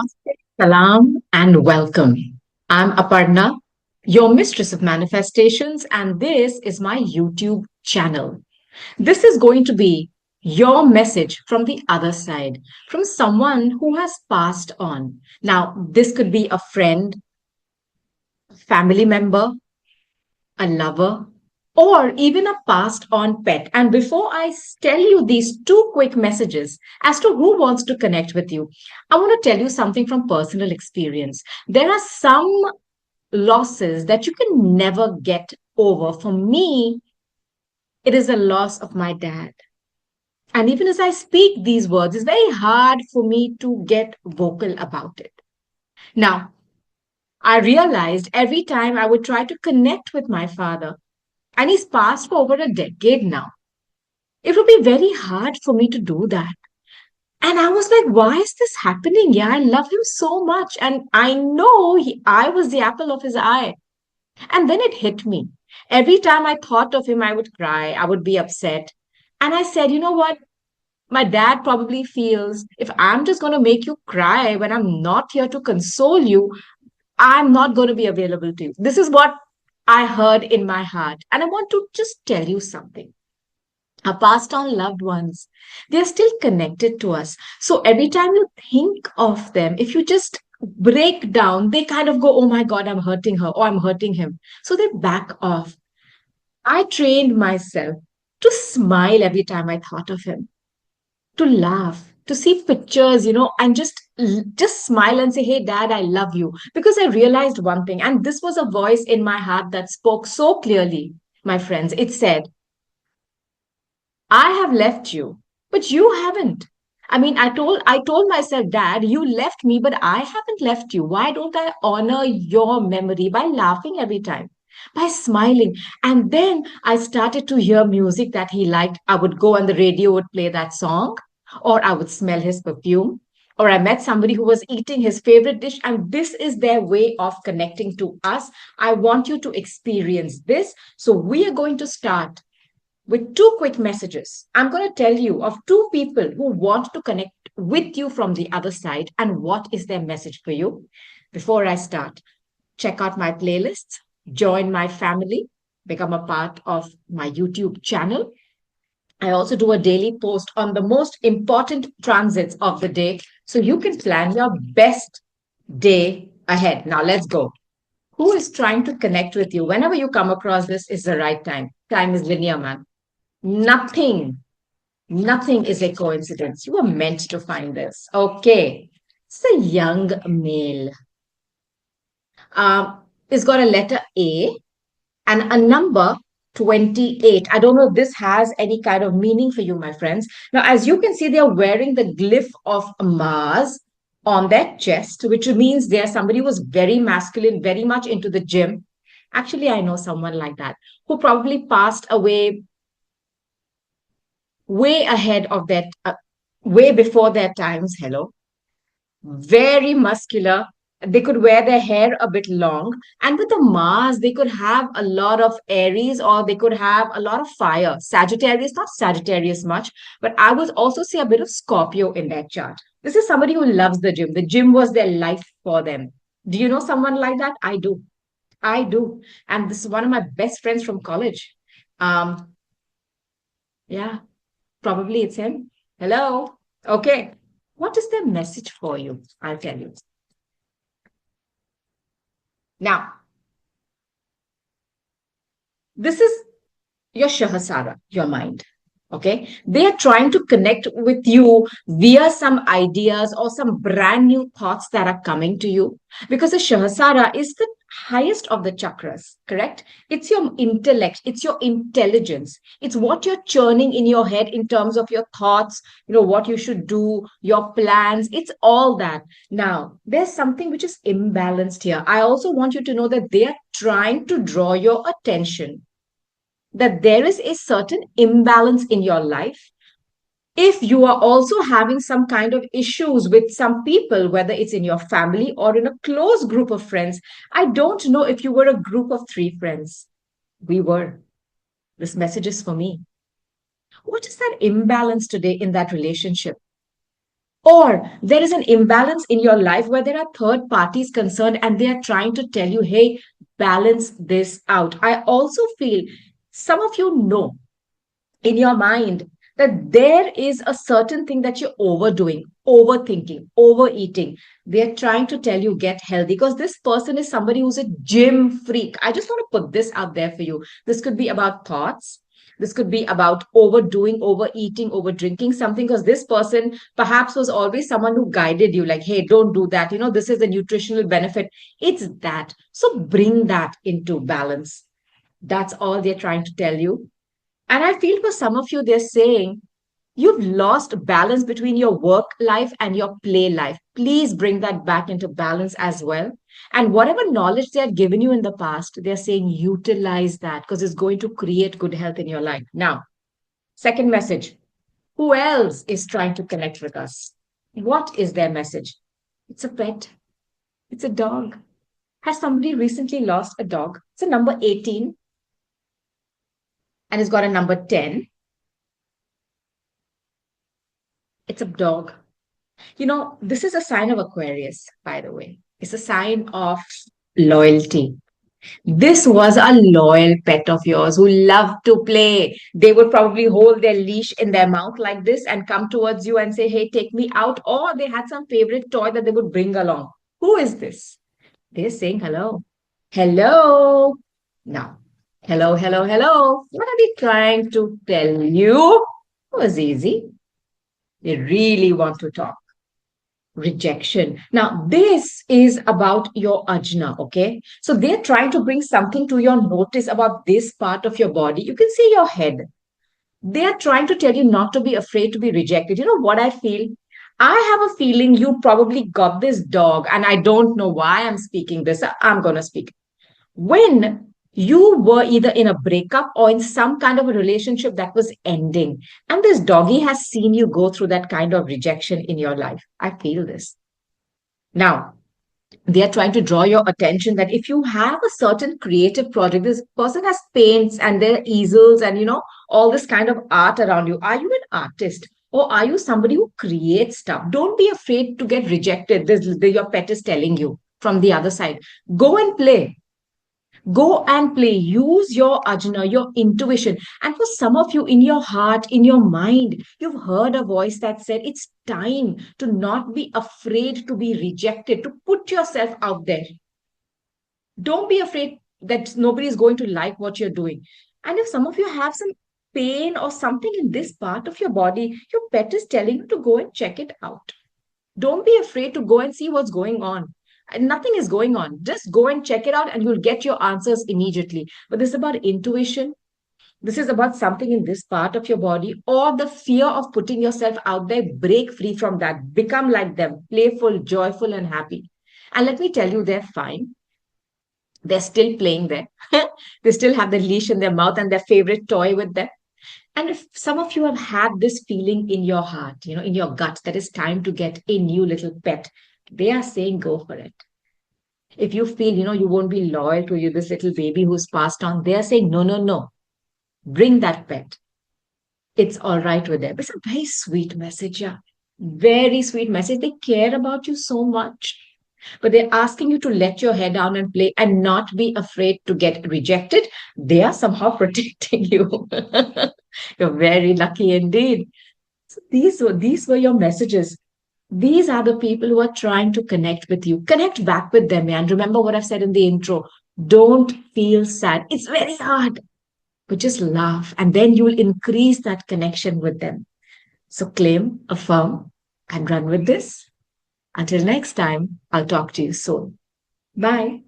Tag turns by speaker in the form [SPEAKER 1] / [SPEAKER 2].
[SPEAKER 1] Namaste, Salam and welcome. I'm Aparna, your mistress of manifestations, and this is my YouTube channel. This is going to be your message from the other side, from someone who has passed on. Now, this could be a friend, family member, a lover, or even a passed on pet. And before I tell you these two quick messages as to who wants to connect with you, I want to tell you something from personal experience. There are some losses that you can never get over. For me, it is the loss of my dad. And even as I speak these words, it's very hard for me to get vocal about it. Now, I realized every time I would try to connect with my father, and he's passed for over a decade now. It would be very hard for me to do that. And I was like, why is this happening? Yeah, I love him so much. And I know I was the apple of his eye. And then it hit me. Every time I thought of him, I would cry, I would be upset. And I said, you know what? My dad probably feels if I'm just going to make you cry when I'm not here to console you, I'm not going to be available to you. This is what I heard in my heart. And I want to just tell you something. Our passed on loved ones, they're still connected to us. So every time you think of them, if you just break down, they kind of go, oh my God, I'm hurting her or I'm hurting him. So they back off. I trained myself to smile every time I thought of him, to laugh, to see pictures, and just smile and say, hey, dad, I love you. Because I realized one thing, and this was a voice in my heart that spoke so clearly, my friends. It said, I have left you, but you haven't. I mean, I told myself, Dad, you left me, but I haven't left you. Why don't I honor your memory by laughing every time, by smiling? And then I started to hear music that he liked. I would go on the radio, would play that song, or I would smell his perfume. Or I met somebody who was eating his favorite dish, and this is their way of connecting to us. I want you to experience this. So, we are going to start with two quick messages. I'm going to tell you of two people who want to connect with you from the other side and what is their message for you. Before I start, check out my playlists, join my family, become a part of my YouTube channel. I also do a daily post on the most important transits of the day so you can plan your best day ahead. Now, let's go. Who is trying to connect with you? Whenever you come across this, is the right time. Time is linear, man. Nothing, nothing is a coincidence. You were meant to find this. Okay. It's a young male. It's got a letter A and a number 28. I don't know if this has any kind of meaning for you, my friends. Now, as you can see, they're wearing the glyph of Mars on their chest, which means they're somebody who was very masculine, very much into the gym. Actually, I know someone like that who probably passed away way ahead of that, way before their times. Hello. Very muscular. They could wear their hair a bit long. And with the Mars, they could have a lot of Aries or they could have a lot of fire. Sagittarius, not Sagittarius much, but I would also see a bit of Scorpio in their chart. This is somebody who loves the gym. The gym was their life for them. Do you know someone like that? I do. I do. And this is one of my best friends from college. Um, yeah, probably it's him. Hello. Okay. What is their message for you? I'll tell you. Now, this is your Shahasara, your mind. Okay. They are trying to connect with you via some ideas or some brand new thoughts that are coming to you. Because the Shahasara is the highest of the chakras, correct? It's your intellect, it's your intelligence, it's what you're churning in your head in terms of your thoughts, what you should do, your plans, it's all that. Now, there's something which is imbalanced here. I also want you to know that they are trying to draw your attention that there is a certain imbalance in your life. If you are also having some kind of issues with some people, whether it's in your family or in a close group of friends, I don't know if you were a group of three friends. We were. This message is for me. What is that imbalance today in that relationship? Or there is an imbalance in your life where there are third parties concerned and they are trying to tell you, hey, balance this out. I also feel some of you know in your mind that there is a certain thing that you're overdoing, overthinking, overeating. They're trying to tell you get healthy because this person is somebody who's a gym freak. I just want to put this out there for you. This could be about thoughts. This could be about overdoing, overeating, over drinking something because this person perhaps was always someone who guided you, like, hey, don't do that. This is a nutritional benefit. It's that. So bring that into balance. That's all they're trying to tell you. And I feel for some of you, they're saying you've lost balance between your work life and your play life. Please bring that back into balance as well. And whatever knowledge they had given you in the past, they're saying utilize that because it's going to create good health in your life. Now, second message, who else is trying to connect with us? What is their message? It's a pet, it's a dog. Has somebody recently lost a dog? It's a number 18 and it's got a number 10. It's a dog. This is a sign of Aquarius, by the way. It's a sign of loyalty. This was a loyal pet of yours who loved to play. They would probably hold their leash in their mouth like this and come towards you and say, hey, take me out. Or they had some favorite toy that they would bring along. Who is this? They're saying hello. Hello. Now, hello, hello, hello. What are they trying to tell you? It was easy. They really want to talk. Rejection. Now, this is about your ajna, okay? So they're trying to bring something to your notice about this part of your body. You can see your head. They are trying to tell you not to be afraid to be rejected. You know what I feel? I have a feeling you probably got this dog, and I don't know why I'm speaking this. I'm going to speak. When you were either in a breakup or in some kind of a relationship that was ending, and this doggy has seen you go through that kind of rejection in your life. I feel this. Now, they are trying to draw your attention that if you have a certain creative project, this person has paints and their easels and all this kind of art around you. Are you an artist? Or are you somebody who creates stuff? Don't be afraid to get rejected. Your pet is telling you from the other side. Go and play. Go and play. Use your ajna, your intuition. And for some of you, in your heart, in your mind, you've heard a voice that said, it's time to not be afraid to be rejected, to put yourself out there. Don't be afraid that nobody is going to like what you're doing. And if some of you have some pain or something in this part of your body, your pet is telling you to go and check it out. Don't be afraid to go and see what's going on. And nothing is going on. Just go and check it out and you'll get your answers immediately. But this is about intuition. This is about something in this part of your body or the fear of putting yourself out there. Break free from that. Become like them, playful, joyful, and happy. And let me tell you, they're fine. They're still playing there. They still have the leash in their mouth and their favorite toy with them. And if some of you have had this feeling in your heart, in your gut, that it's time to get a new little pet, they are saying go for it. If you feel, you won't be loyal to you, this little baby who's passed on, they are saying, no, no, no, bring that pet. It's all right with them. It's a very sweet message, yeah. Very sweet message. They care about you so much. But they're asking you to let your head down and play and not be afraid to get rejected. They are somehow protecting you. You're very lucky indeed. So these were your messages. These are the people who are trying to connect with you. Connect back with them. And remember what I've said in the intro. Don't feel sad. It's very hard, but just laugh. And then you will increase that connection with them. So claim, affirm, and run with this. Until next time, I'll talk to you soon. Bye.